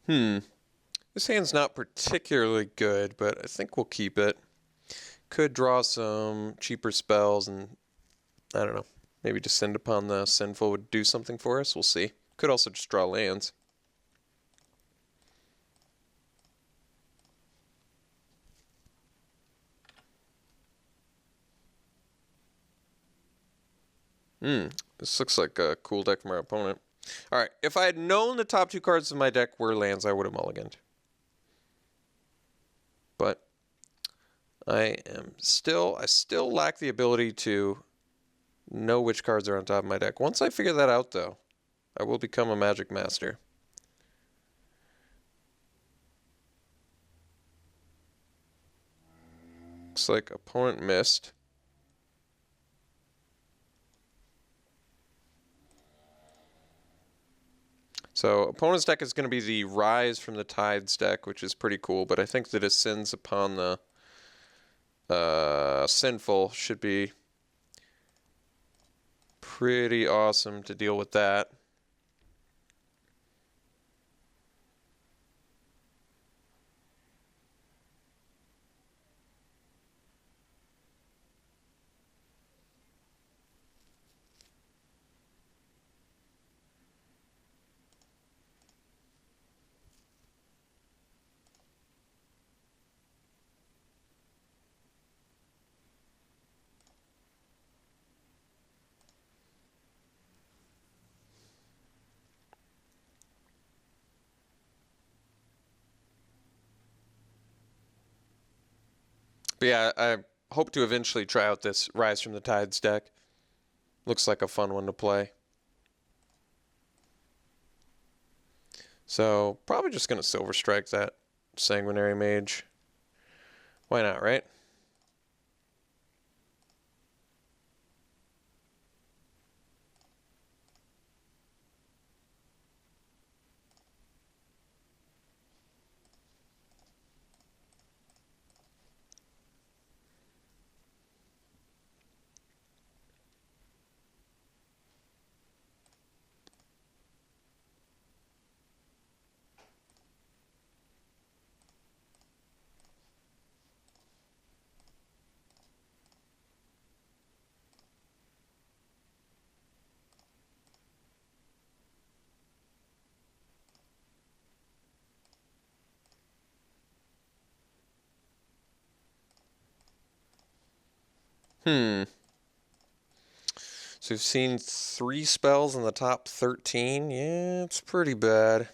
This hand's not particularly good, but I think we'll keep it. Could draw some cheaper spells and, I don't know, maybe Descend Upon the Sinful would do something for us. We'll see. Could also just draw lands. This looks like a cool deck from our opponent. Alright, if I had known the top two cards of my deck were lands, I would have mulliganed. But I still lack the ability to know which cards are on top of my deck. Once I figure that out, though, I will become a Magic master. Looks like opponent missed. So opponent's deck is going to be the Rise from the Tides deck, which is pretty cool, but I think the Descends Upon the Sinful should be pretty awesome to deal with that. But yeah, I hope to eventually try out this Rise from the Tides deck. Looks like a fun one to play. So probably just going to Silver Strike that Sanguinary Mage. Why not, right? So we've seen 3 spells in the top 13. Yeah, it's pretty bad.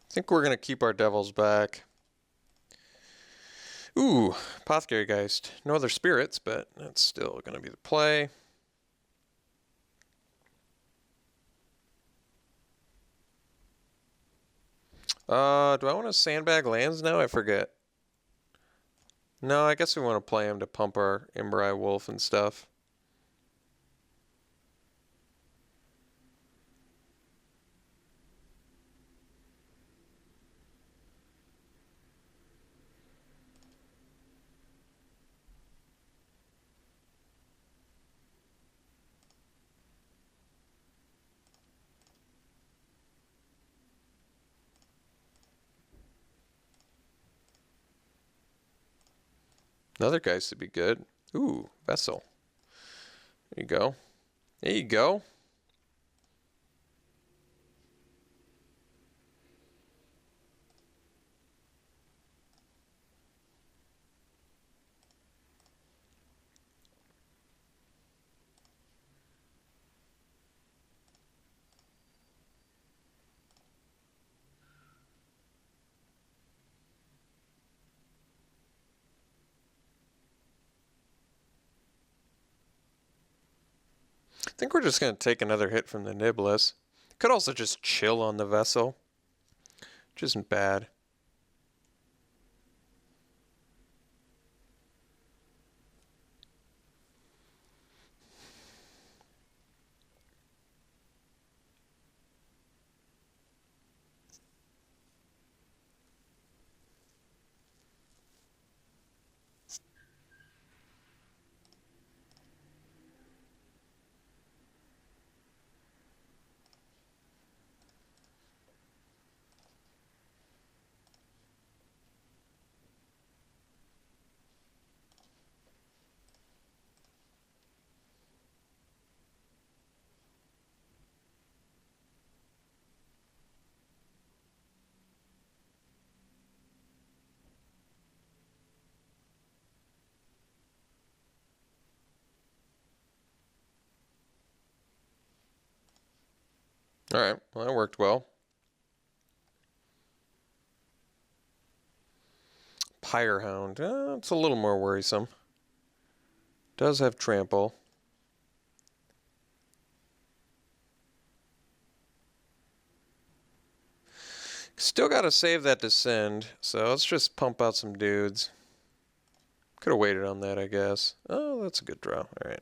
I think we're going to keep our Devils back. Ooh, Apothecary Geist. No other spirits, but that's still going to be the play. Do I want to sandbag lands now? I forget. No, I guess we want to play him to pump our Ember Wolf and stuff. Another Geist would be good. Ooh, Vessel. There you go. There you go. think we're just going to take another hit from the Niblis. Could also just chill on the vessel, which isn't bad. All right, well, that worked well. Pyrehound, it's a little more worrisome. Does have trample. Still got to save that descend, so let's just pump out some dudes. Could have waited on that, I guess. Oh, that's a good draw. All right.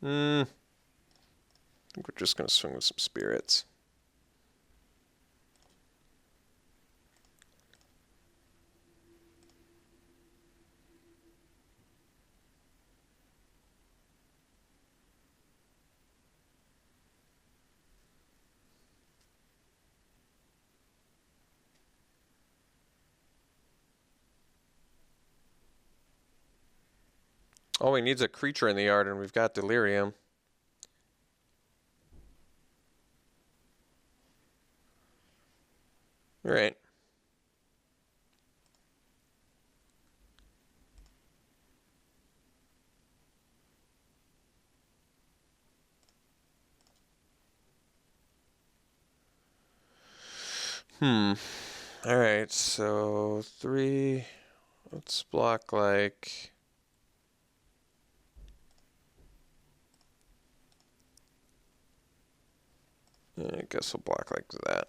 I think we're just going to swing with some spirits. Oh, he needs a creature in the yard, and we've got Delirium. All right. All right, so 3. Let's block like... I guess we'll block like that.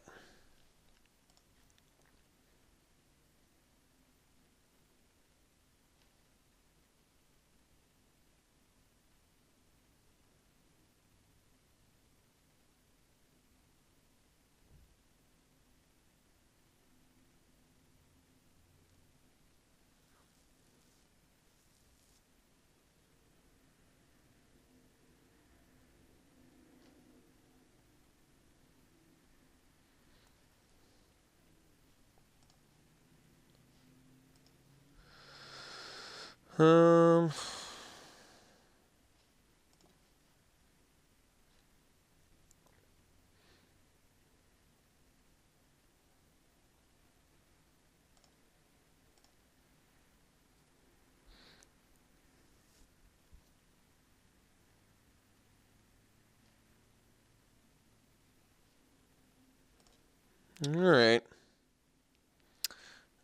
All right.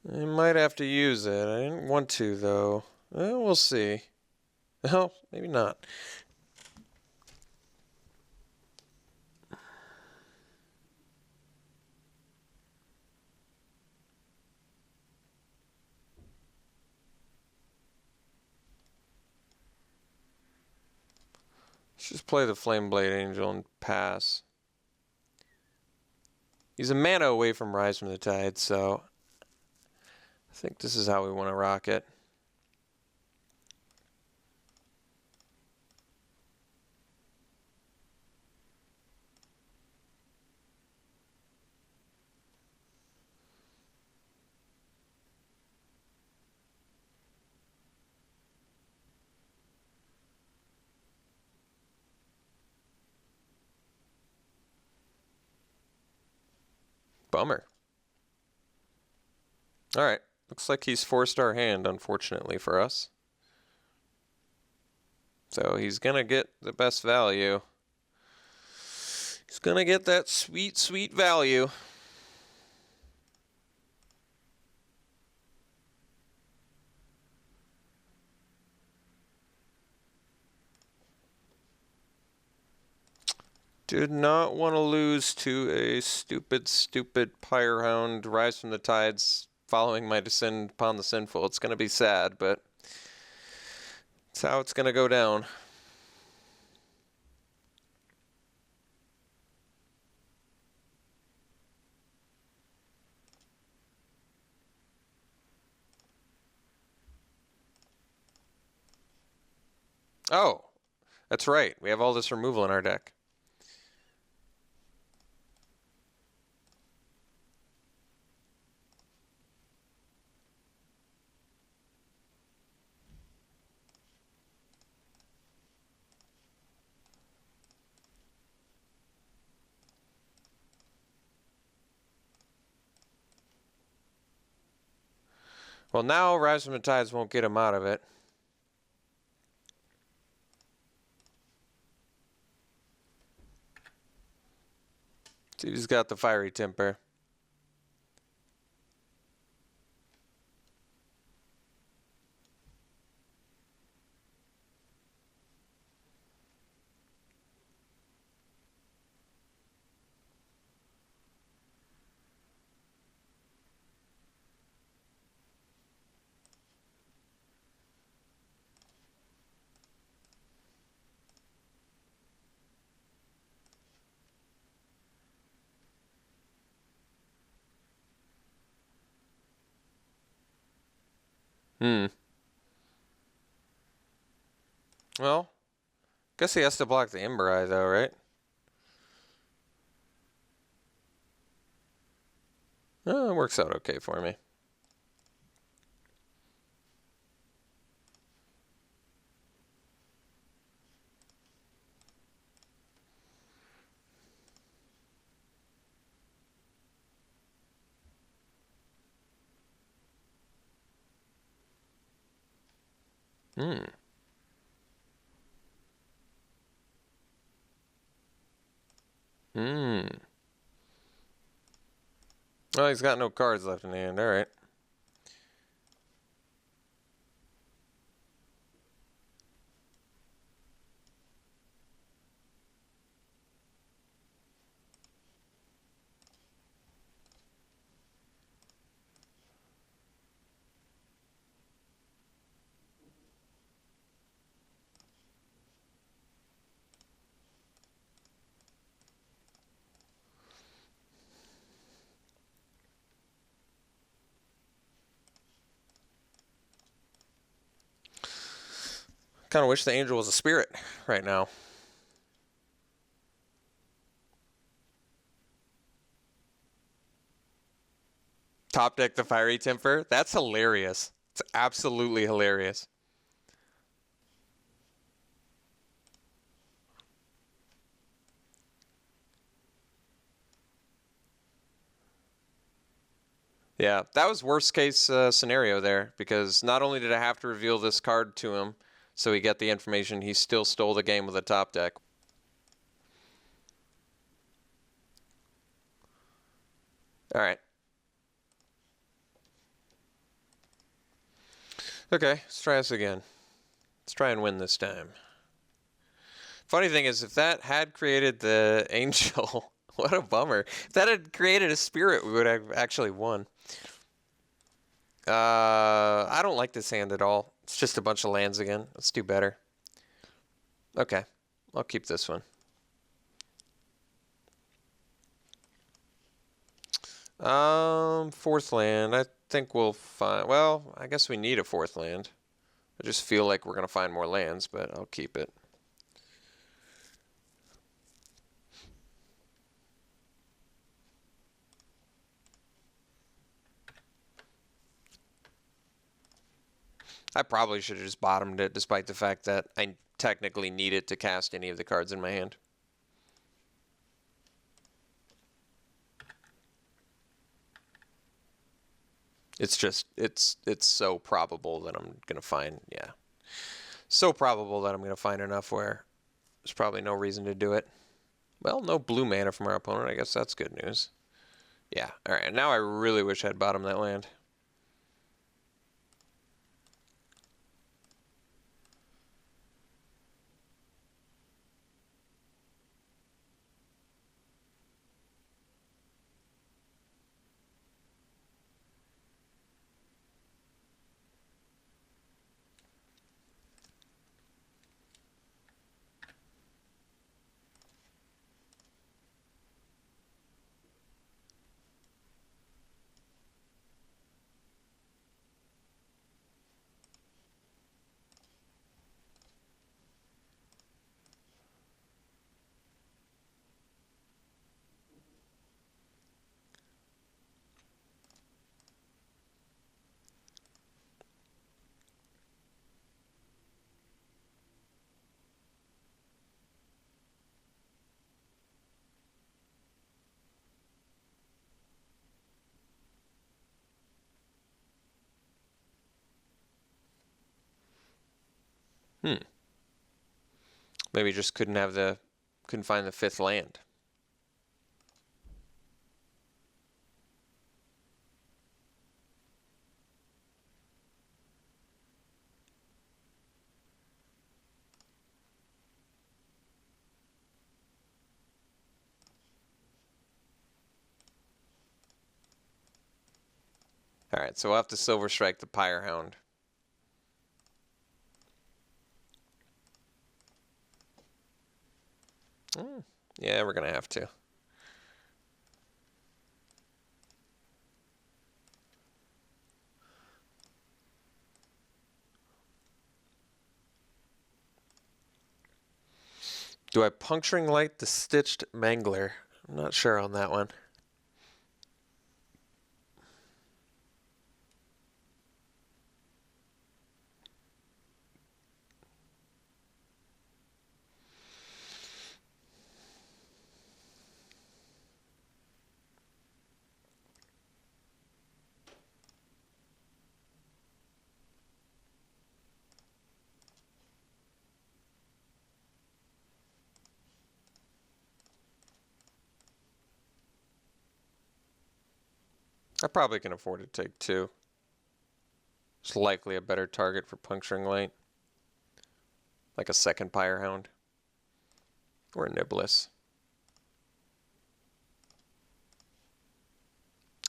I might have to use it. I didn't want to, though. Well, we'll see. Well, maybe not. Let's just play the Flame Blade Angel and pass. He's a mana away from Rise from the Tide, so I think this is how we want to rock it. Bummer. All right. Looks like he's forced our hand, unfortunately for us. So he's going to get the best value. He's going to get that sweet, sweet value. Did not want to lose to a stupid, stupid Pyrehound. Rise from the Tides following my descent upon the sinful. It's going to be sad, but it's how it's going to go down. Oh, that's right. We have all this removal in our deck. Well, now Rise from the Tides won't get him out of it. See, he's got the Fiery Temper. Well, guess he has to block the Ember Eye, though, right? Oh, it works out okay for me. Hmm. Hmm. Oh, he's got no cards left in hand. All right. Kind of wish the Angel was a spirit right now. Top deck the Fiery Temper. That's hilarious. It's absolutely hilarious. Yeah, that was worst case scenario there, because not only did I have to reveal this card to him so he get the information, he still stole the game with a top deck. All right. Okay, let's try this again. Let's try and win this time. Funny thing is, if that had created the Angel, what a bummer. If that had created a spirit, we would have actually won. I don't like this hand at all. It's just a bunch of lands again. Let's do better. Okay, I'll keep this one. Fourth land. I think we'll find. Well, I guess we need a fourth land. I just feel like we're gonna find more lands, but I'll keep it. I probably should have just bottomed it, despite the fact that I technically needed to cast any of the cards in my hand. It's just, it's so probable that I'm going to find, yeah. So probable that I'm going to find enough where there's probably no reason to do it. Well, no blue mana from our opponent. I guess that's good news. Yeah, all right. Now I really wish I'd bottomed that land. Maybe just couldn't find the 5th land. Alright, so we'll have to Silver Strike the Pyrehound. Yeah, we're going to have to. Do I Puncturing Light the Stitched Mangler? I'm not sure on that one. I probably can afford to take 2. It's likely a better target for Puncturing Light. Like a 2nd Pyrehound. Or a Niblis.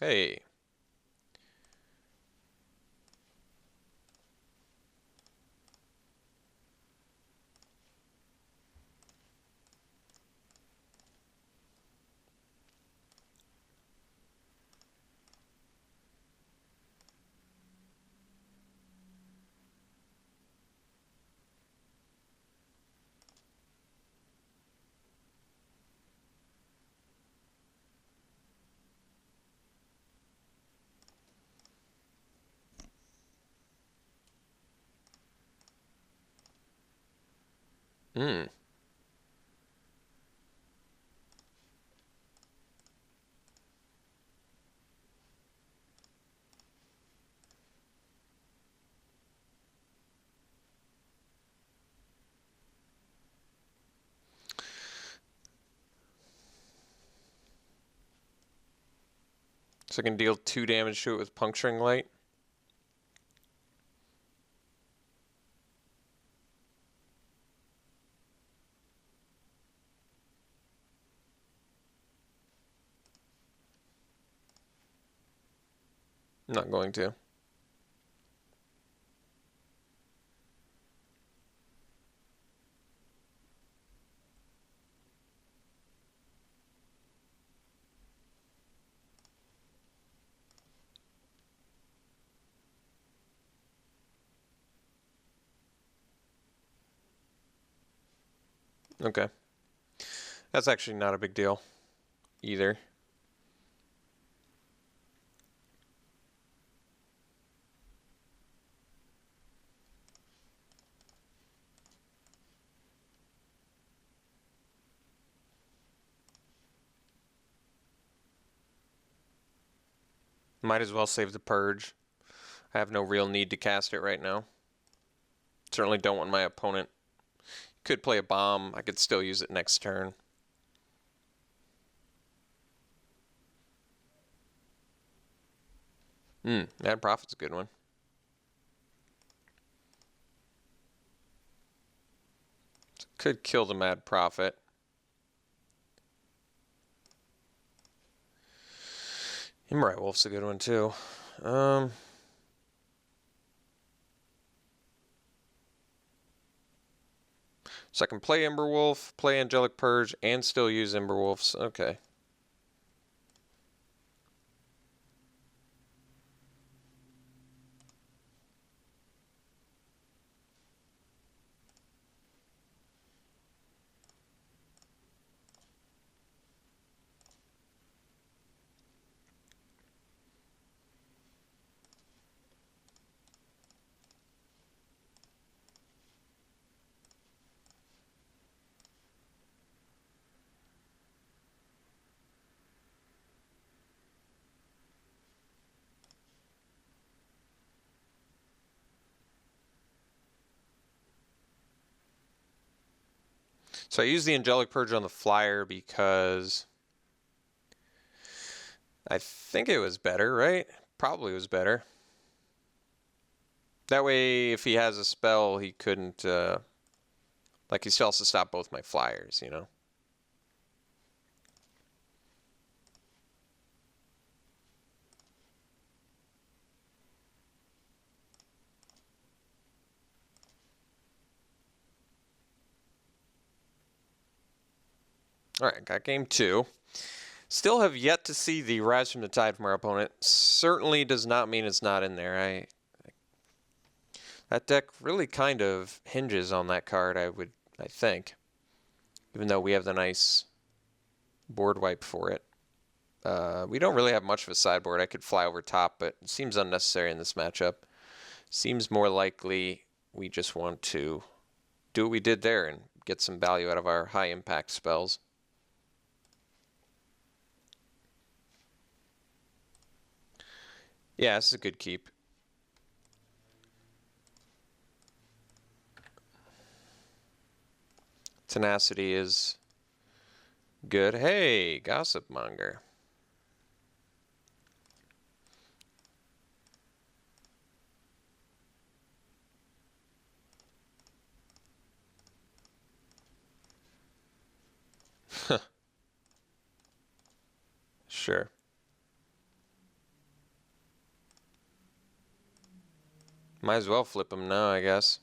Hey. Hmm. So I can deal 2 damage to it with Puncturing Light. I'm not going to. Okay. That's actually not a big deal either. Might as well save the Purge. I have no real need to cast it right now. Certainly don't want my opponent. Could play a bomb. I could still use it next turn. Mad Prophet's a good one. Could kill the Mad Prophet. Himrai Wolf's a good one too. So I can play Emberwolf, play Angelic Purge, and still use Emberwolves. Okay. So I used the Angelic Purge on the flyer because I think it was better, right? Probably was better. That way, if he has a spell, he couldn't, like, he still has to stop both my flyers, you know? All right, got game 2. Still have yet to see the Rise from the Tide from our opponent. Certainly does not mean it's not in there. That deck really kind of hinges on that card, I think. Even though we have the nice board wipe for it. We don't really have much of a sideboard. I could fly over top, but it seems unnecessary in this matchup. Seems more likely we just want to do what we did there and get some value out of our high impact spells. Yeah, this is a good keep. Tenacity is good. Hey, Gossip Monger. Sure. Might as well flip him now, I guess.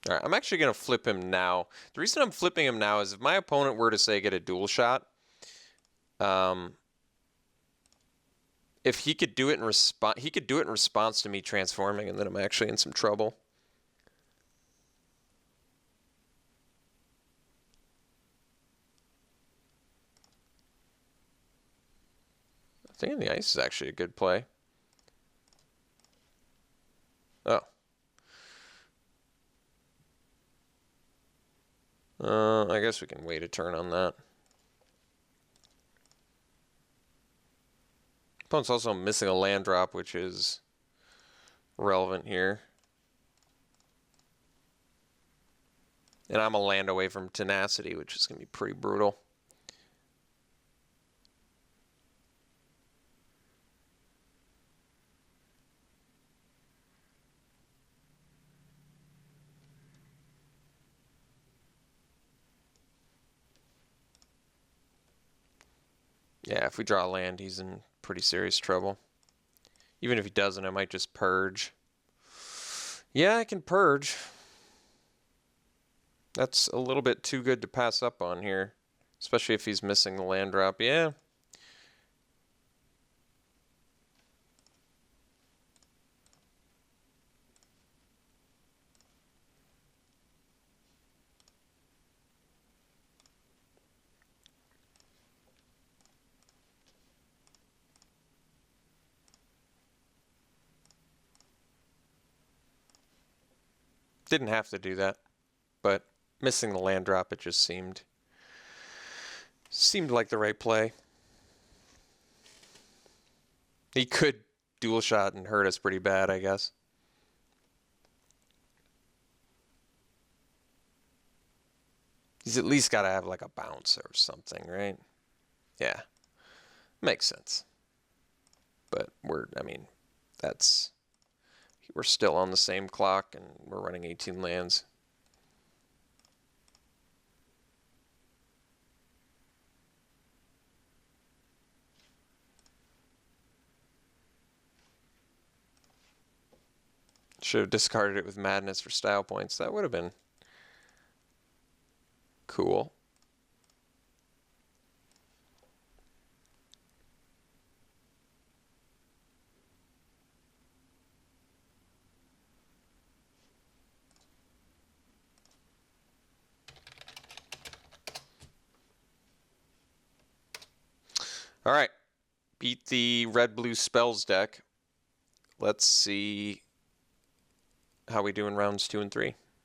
All right, I'm actually going to flip him now. The reason I'm flipping him now is if my opponent were to, say, get a dual shot, if he could do it in response to me transforming, and then I'm actually in some trouble. Thinking the ice is actually a good play. Oh. I guess we can wait a turn on that. Opponent's also missing a land drop, which is relevant here. And I'm a land away from Tenacity, which is going to be pretty brutal. Yeah, if we draw a land, he's in pretty serious trouble. Even if he doesn't, I might just purge. Yeah, I can purge. That's a little bit too good to pass up on here, especially if he's missing the land drop. Yeah. Didn't have to do that, but missing the land drop, it just seemed like the right play. He could dual shot and hurt us pretty bad, I guess. He's at least got to have like a bounce or something, right? Yeah, makes sense. But we're still on the same clock and we're running 18 lands. Should have discarded it with Madness for style points. That would have been cool. All right. Beat the red-blue spells deck. Let's see how we do in rounds 2 and 3.